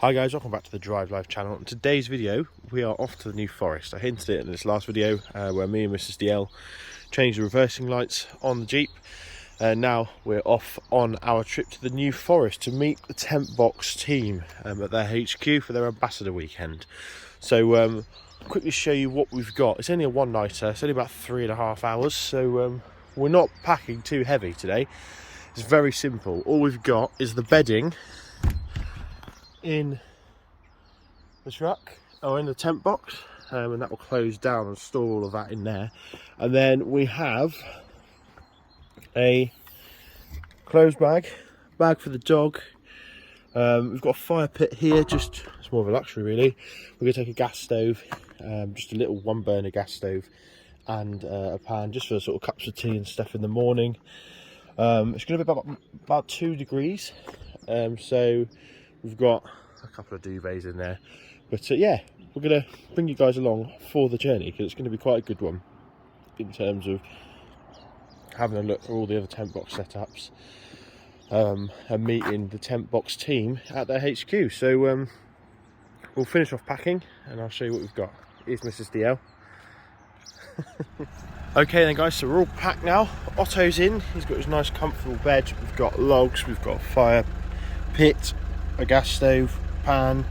Hi guys, welcome back to the Drive Life channel. In today's video we are off to the New Forest. I hinted it in this last video where me and Mrs DL changed the reversing lights on the Jeep. Now we're off on our trip to the New Forest to meet the Tentbox team at their HQ for their Ambassador weekend. So I'll quickly show you what we've got. It's only a one-nighter, it's only about 3.5 hours, so we're not packing too heavy today. It's very simple. All we've got is the bedding in the truck or in the tent box, and that will close down and store all of that in there. And then we have a clothes bag for the dog. We've got a fire pit here, just it's more of a luxury really. We're going to take a gas stove, just a little one burner gas stove, and a pan just for sort of cups of tea and stuff in the morning. It's going to be about 2 degrees, so we've got a couple of duvets in there, but yeah, we're going to bring you guys along for the journey because it's going to be quite a good one in terms of having a look for all the other Tentbox setups and meeting the Tentbox team at their HQ. So we'll finish off packing and I'll show you what we've got. Here's Mrs DL. Okay then guys, so we're all packed now. Otto's in, he's got his nice comfortable bed. We've got logs, we've got a fire pit, a gas stove, pan.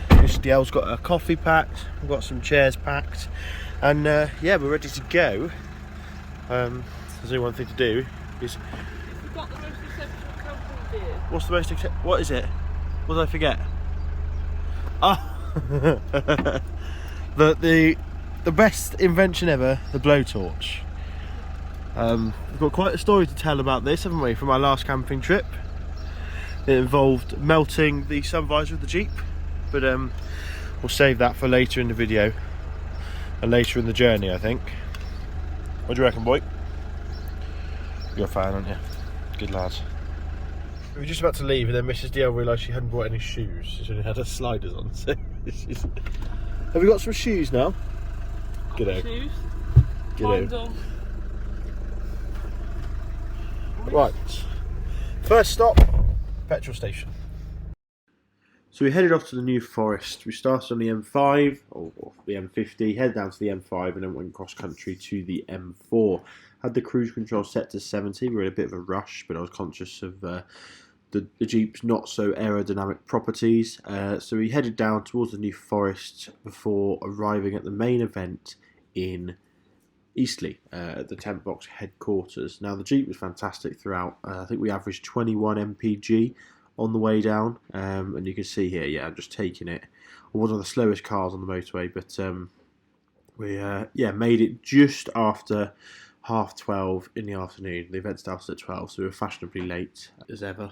Mr DL's got a coffee packed, we've got some chairs packed, and yeah, we're ready to go. There's only one thing to do is... We've got the most exceptional camping gear. What's the most what is it? What did I forget? Ah! The best invention ever, the blowtorch. We've got quite a story to tell about this, haven't we, from our last camping trip. It involved melting the sun visor of the Jeep, but we'll save that for later in the video and later in the journey, I think. What do you reckon, boy? You're a fan, aren't you? Good lads. We were just about to leave and then Mrs DL realised she hadn't brought any shoes. She only had her sliders on. So have we got some shoes now? G'day. Shoes. G'day. Right. First stop, petrol station. So we headed off to the New Forest. We started on the M5 or the M50, headed down to the M5 and then went cross country to the M4. Had the cruise control set to 70. We were in a bit of a rush, but I was conscious of the Jeep's not so aerodynamic properties. So we headed down towards the New Forest before arriving at the main event in Eastleigh at the Tentbox headquarters. Now the Jeep was fantastic throughout. I think we averaged 21 mpg on the way down, and you can see here, yeah, I'm just taking it. One of the slowest cars on the motorway, but we yeah, made it just after 12:30 in the afternoon. The event started at 12, so we were fashionably late as ever.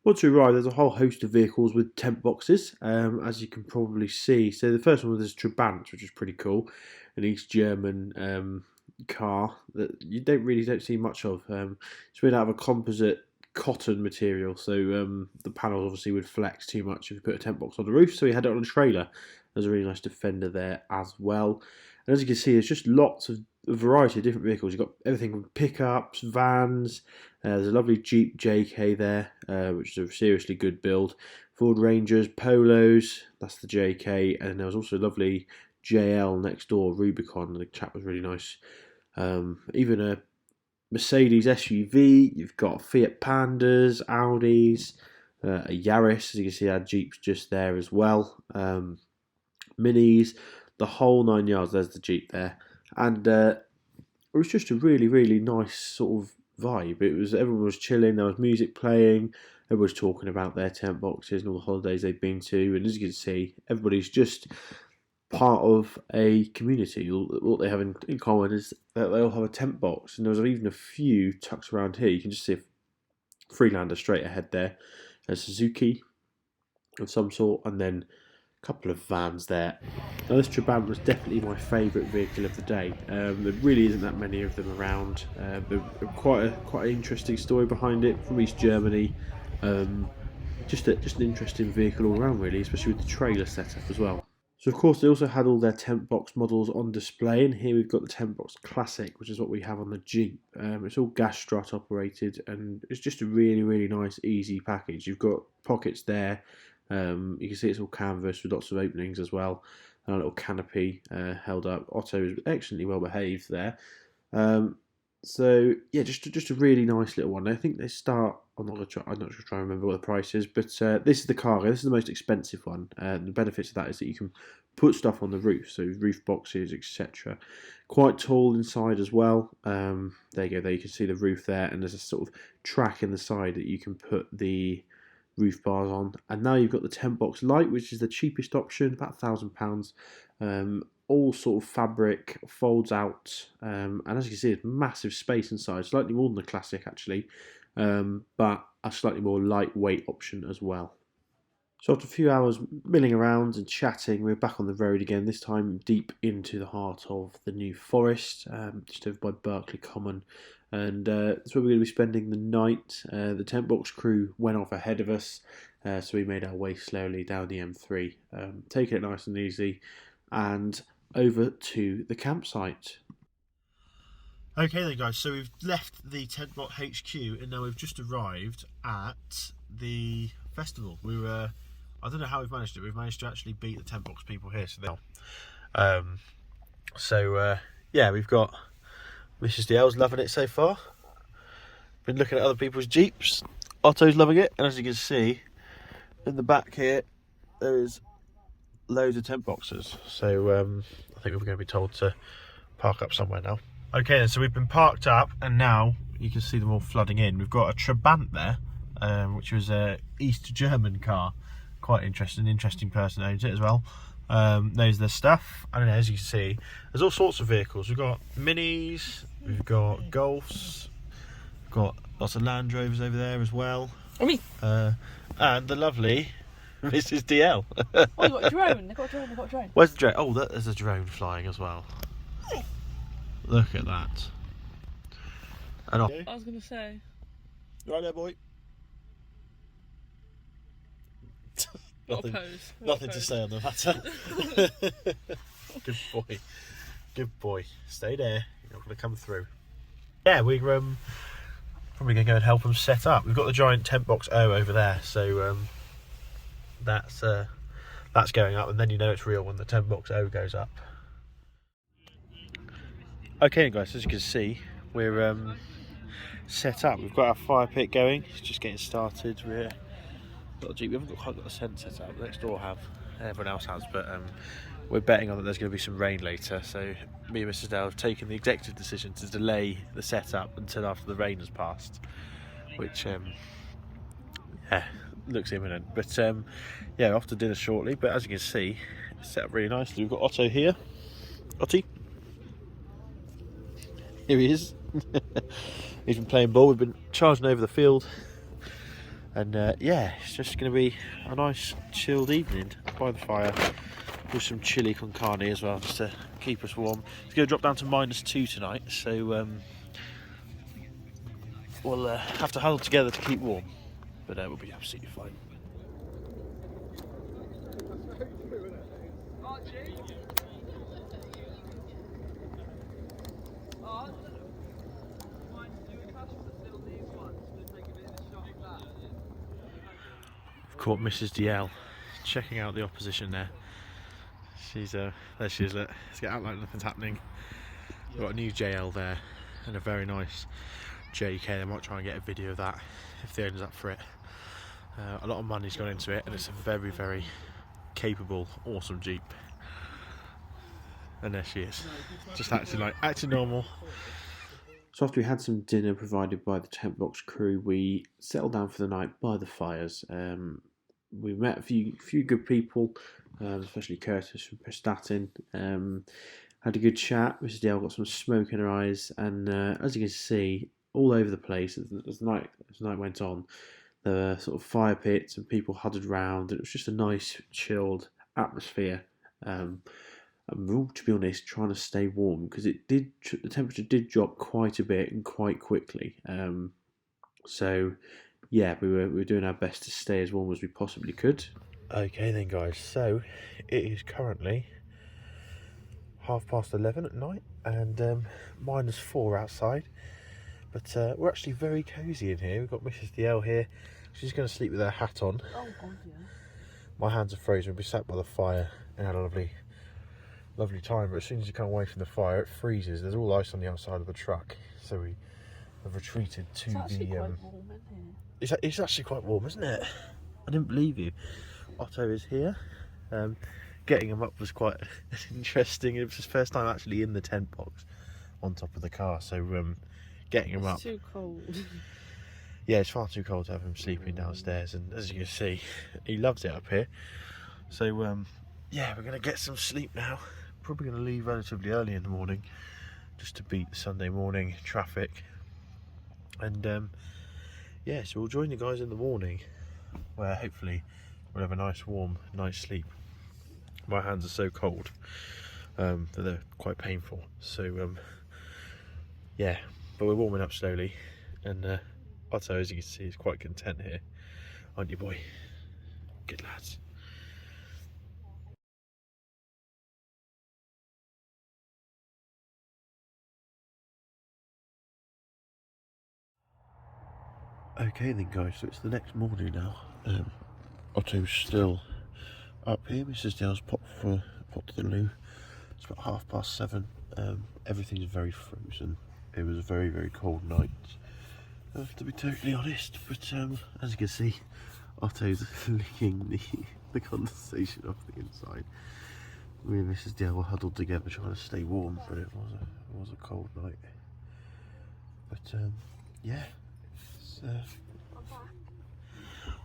Once we arrived, there's a whole host of vehicles with tent boxes, as you can probably see. So the first one was Trabant, which is pretty cool, an East German car that you don't see much of. It's made out of a composite cotton material, so the panels obviously would flex too much if you put a tent box on the roof, so we had it on a trailer. There's a really nice Defender there as well, and as you can see, there's just lots of a variety of different vehicles. You've got everything from pickups, vans. There's a lovely Jeep JK there, which is a seriously good build. Ford Rangers, Polos, that's the JK, and there was also a lovely JL next door, Rubicon. The chap was really nice. Even a Mercedes SUV. You've got Fiat Pandas, Audis, a Yaris. As you can see, our Jeep's just there as well. Minis, the whole 9 yards. There's the Jeep there. And it was just a really, really nice sort of vibe. Everyone was chilling, there was music playing, everyone was talking about their tent boxes and all the holidays they've been to, and as you can see, everybody's just part of a community. What they have in common is that they all have a tent box, and there was even a few tucked around here. You can just see a Freelander straight ahead there, a Suzuki of some sort, and then couple of vans there. Now this Trabant was definitely my favourite vehicle of the day. There really isn't that many of them around, but quite an interesting story behind it, from East Germany. Just an interesting vehicle all around really, especially with the trailer setup as well. So of course they also had all their Tentbox models on display, and here we've got the Tentbox Classic, which is what we have on the Jeep. It's all gas strut operated, and it's just a really, really nice, easy package. You've got pockets there You can see it's all canvas with lots of openings as well, and a little canopy held up. Otto is excellently well behaved there. So yeah, just a really nice little one. I think they start. I'm not trying to remember what the price is, but this is the cargo. This is the most expensive one. The benefits of that is that you can put stuff on the roof, so roof boxes, etc. Quite tall inside as well. There you go. There you can see the roof there, and there's a sort of track in the side that you can put the roof bars on. And now you've got the Tentbox Lite, which is the cheapest option, about £1,000. All sort of fabric, folds out, and as you can see, it's massive space inside, slightly more than the Classic actually, but a slightly more lightweight option as well. So after a few hours milling around and chatting, we're back on the road again, this time deep into the heart of the New Forest, just over by Berkeley Common, and that's where we're going to be spending the night. The Tentbox crew went off ahead of us, so we made our way slowly down the M3, taking it nice and easy, and over to the campsite. Okay then guys, so we've left the Tentbox HQ and now we've just arrived at the festival. We were, I don't know how we've managed it, we've managed to actually beat the Tentbox people here, yeah, we've got Mrs. DL's loving it so far. Been looking at other people's Jeeps. Otto's loving it, and as you can see in the back here there is loads of Tentboxes, so I think we're going to be told to park up somewhere now. Okay then, so we've been parked up and now you can see them all flooding in. We've got a Trabant there, which was a East German car. Quite interesting person owns it as well. There's their stuff, and as you can see there's all sorts of vehicles. We've got Minis, we've got Golfs, we've got lots of Land Rovers over there as well, and the lovely Mrs. DL. Oh, you got a drone. They've got a drone. Where's the drone? Oh, there's a drone flying as well. Look at that. And off. I was going to say. Right there, boy. Nothing to say on the matter. Good boy. Good boy. Stay there. You're not going to come through. Yeah, we're probably going to go and help them set up. We've got the giant Tentbox O over there, so that's going up, and then you know it's real when the Tentbox O goes up. Okay guys, as you can see, we're set up. We've got our fire pit going, it's just getting started. We've got a Jeep, we haven't quite got the scent set up, next door have, everyone else has, but we're betting on that there's going to be some rain later, so me and Mrs. Dale have taken the executive decision to delay the setup until after the rain has passed, which yeah, looks imminent. But yeah, off to dinner shortly, but as you can see, it's set up really nicely. We've got Otto here. Otty, here he is. He's been playing ball, we've been charging over the field, and yeah, it's just going to be a nice chilled evening by the fire with some chili con carne as well, just to keep us warm. It's going to drop down to -2 tonight, so we'll have to huddle together to keep warm, but we'll be absolutely fine. I've caught Mrs. DL checking out the opposition there. She's there she is, look. Let's get out like nothing's happening. We've got a new JL there and a very nice JK. I might try and get a video of that if the owner's up for it. A lot of money's gone into it, and it's a very, very capable, awesome Jeep. And there she is, just acting normal. So after we had some dinner provided by the Tentbox crew, we settled down for the night by the fires. We met a few good people, especially Curtis from Prestatyn. Had a good chat. Mrs. Dale got some smoke in her eyes, and as you can see, all over the place as the night went on, there were sort of fire pits and people huddled round, and it was just a nice, chilled atmosphere. And we're all, to be honest, trying to stay warm because the temperature did drop quite a bit and quite quickly. So yeah, we were doing our best to stay as warm as we possibly could. Okay then guys, so it is currently 11:30 at night and -4 outside, but we're actually very cosy in here. We've got Mrs. DL here. She's going to sleep with her hat on. Oh god, yeah. My hands are frozen. We sat by the fire and had a lovely time, but as soon as you come away from the fire it freezes. There's all ice on the outside of the truck, so we have retreated to it's actually quite warm in here. It's actually quite warm, isn't it? I didn't believe you. Otto is here. Getting him up was quite interesting. It was his first time actually in the tent box on top of the car, so getting him up. It's too cold. Yeah, it's far too cold to have him sleeping downstairs, and as you can see, he loves it up here. So yeah, we're going to get some sleep now. Probably going to leave relatively early in the morning just to beat the Sunday morning traffic. And yeah, so we'll join you guys in the morning where hopefully we'll have a nice warm night's sleep. My hands are so cold that they're quite painful, so yeah, but we're warming up slowly, and Otto, as you can see, is quite content here, aren't you, boy? Good lads. Okay then guys, so it's the next morning now. Otto's still up here. Mrs. Dale's popped to the loo. It's about 7:30. Everything's very frozen. It was a very cold night, to be totally honest. But as you can see, Otto's licking the condensation off the inside. Me and Mrs. Dale were huddled together trying to stay warm, but it was a cold night. But yeah.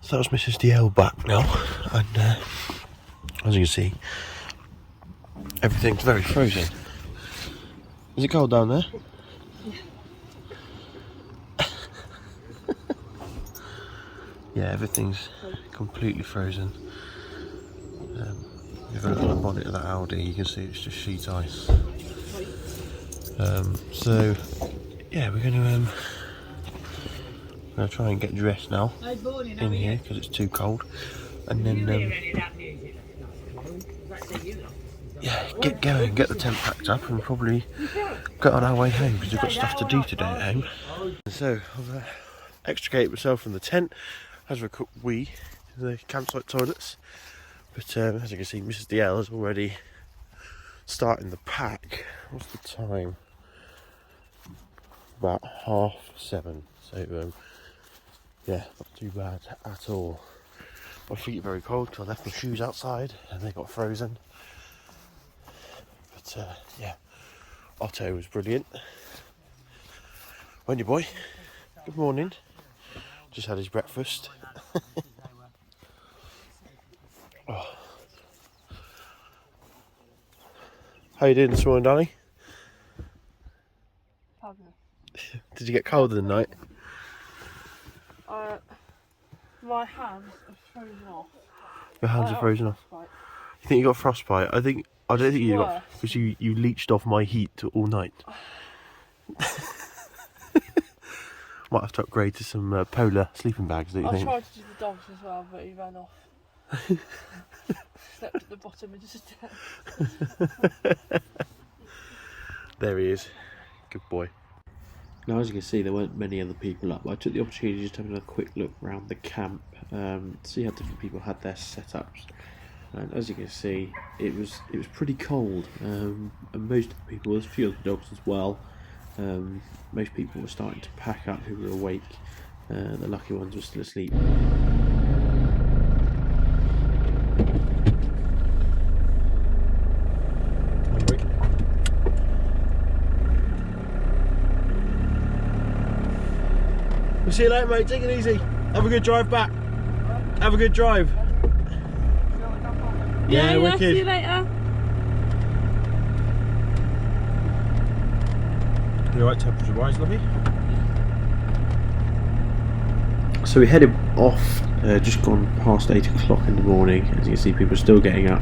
So that was Mrs. DL back now, and as you can see, everything's very frozen. Is it cold down there? Yeah. Yeah, everything's completely frozen. If you look at the bonnet of that Audi, you can see it's just sheet ice. So yeah, we're going to try and get dressed now in here because it's too cold, and then yeah, get going, get the tent packed up, and probably get on our way home because we've got stuff to do today at home. So I've extricated myself from the tent, had a quick wee in the campsite toilets, but as you can see, Mrs. DL is already starting the pack. What's the time? About 7:30. So yeah, not too bad at all. My feet are very cold because I left my shoes outside and they got frozen. But yeah, Otto was brilliant. Weren't you, boy? Good morning. Just had his breakfast. Oh. How you doing this morning, Danny? Did you get cold in the night? My hands are frozen off. Your hands are frozen off. You think you got frostbite? I don't think you got, because you leached off my heat all night. Might have to upgrade to some polar sleeping bags, don't you think? I tried to do the dogs as well, but he ran off. Slept at the bottom and just There he is. Good boy. Now, as you can see, there weren't many other people up. I took the opportunity just to have a quick look around the camp, see how different people had their setups. And as you can see, it was pretty cold, and most people, there's a few other dogs as well. Most people were starting to pack up who were awake. The lucky ones were still asleep. We'll see you later, mate. Take it easy. Have a good drive back. Have a good drive. Yeah, wicked. See you later. You alright temperature wise, lovey? So we headed off, just gone past 8 o'clock in the morning. As you can see, people are still getting up,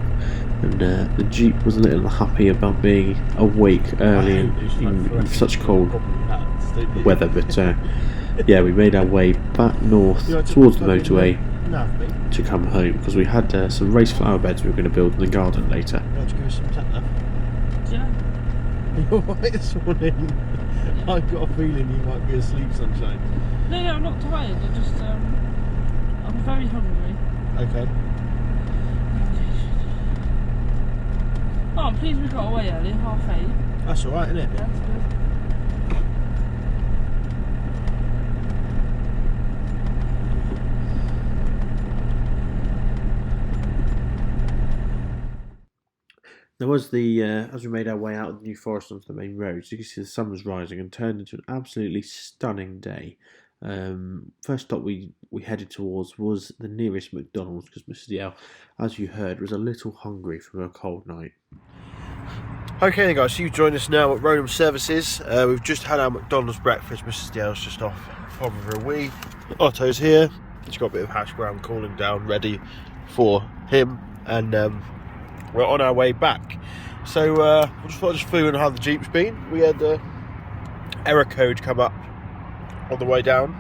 and the Jeep was a little happy about being awake early in such cold weather, but yeah, we made our way back north towards the motorway to come home because we had some raised flower beds we were going to build in the garden later. You want to give us some tap now? Yeah. You're alright this morning? I've got a feeling you might be asleep, sunshine. No, I'm not tired. I'm very hungry. Okay. I'm pleased we got away early, 8:30. That's alright, isn't it? Yeah, that's good. There was the, as we made our way out of the New Forest onto the main roads, you can see the sun was rising and turned into an absolutely stunning day. First stop we headed towards was the nearest McDonald's because Mrs. Yale, as you heard, was a little hungry from a cold night. Okay then guys, so you've joined us now at Roland Services. We've just had our McDonald's breakfast. Mrs. Yale's just off probably for a wee. Otto's here. He's got a bit of hash brown cooling down ready for him, and we're on our way back. So we'll just flew in how the Jeep's been. We had error code come up on the way down,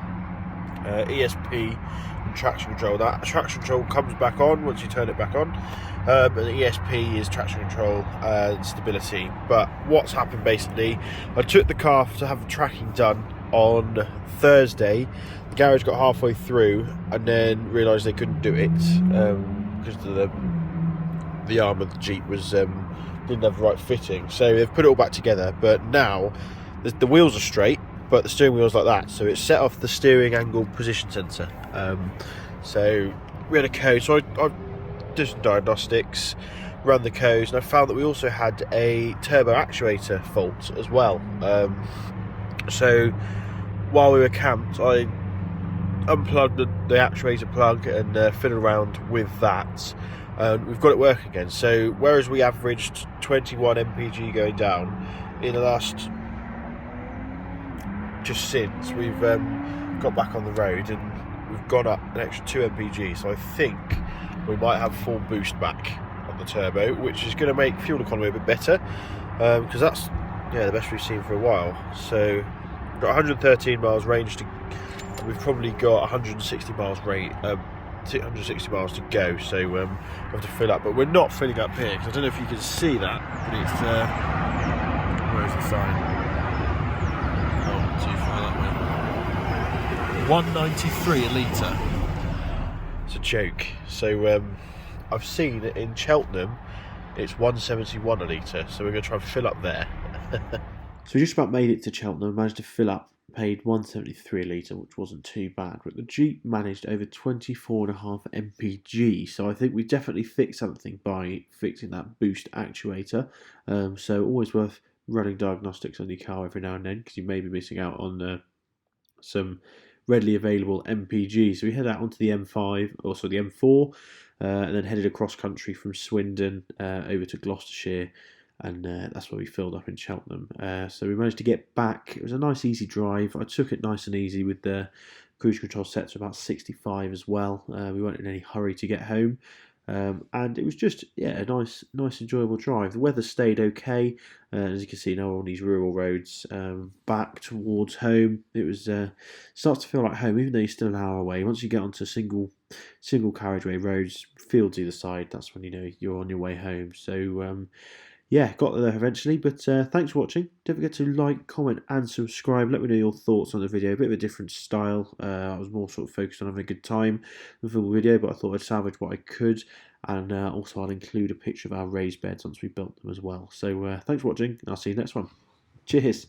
ESP and traction control. That traction control comes back on once you turn it back on, but the ESP is traction control and stability. But what's happened basically, I took the car to have the tracking done on Thursday. The garage got halfway through and then realised they couldn't do it because the arm of the Jeep was didn't have the right fitting, so they've put it all back together. But now the wheels are straight, but the steering wheel's like that, so it's set off the steering angle position sensor. So we had a code, so I did some diagnostics, ran the codes, and I found that we also had a turbo actuator fault as well. So while we were camped, I unplugged the actuator plug and fiddled around with that. We've got it working again. So whereas we averaged 21 mpg going down, in the last, just since, we've got back on the road and we've gone up an extra 2 mpg. So I think we might have full boost back on the turbo, which is going to make fuel economy a bit better, because that's the best we've seen for a while. So we've got 113 miles range we've probably got 160 miles rate. 160 miles to go, so we have to fill up, but we're not filling up here because I don't know if you can see that, but it's where's the sign? Oh, too far that way. 193 a litre. It's a joke. So I've seen it in Cheltenham, it's 171 a litre, so we're going to try and fill up there. So we just about made it to Cheltenham, managed to fill up, paid 173 a litre, which wasn't too bad, but the Jeep managed over 24.5 mpg, so I think we definitely fixed something by fixing that boost actuator. So always worth running diagnostics on your car every now and then, because you may be missing out on some readily available mpg. So we head out onto the M5, also the M4, and then headed across country from Swindon over to Gloucestershire, and that's where we filled up in Cheltenham. So we managed to get back. It was a nice easy drive. I took it nice and easy with the cruise control set to about 65 as well. We weren't in any hurry to get home, and it was just a nice enjoyable drive. The weather stayed okay, as you can see now on these rural roads. Back towards home, it was starts to feel like home, even though you're still an hour away. Once you get onto single carriageway roads, fields either side, that's when you know you're on your way home. So got there eventually, but thanks for watching. Don't forget to like, comment and subscribe. Let me know your thoughts on the video. A bit of a different style. I was more sort of focused on having a good time with the video, but I thought I'd salvage what I could, and also I'll include a picture of our raised beds once we built them as well. So thanks for watching, and I'll see you next one. Cheers.